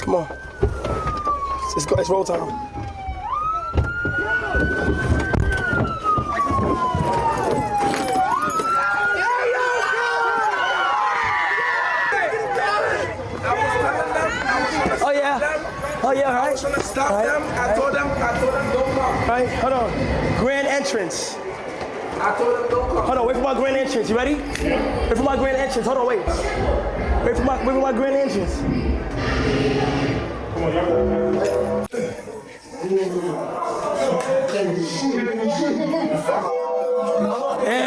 Come on. It's roll time. Oh yeah, all right. I was trying to stop them. I told them don't come. All right, hold on. Grand entrance. I told them don't come. Hold on, wait for my grand entrance. You ready? Wait for my grand entrance. Hold on, wait. Wait for my grand entrance. Come on, y'all. And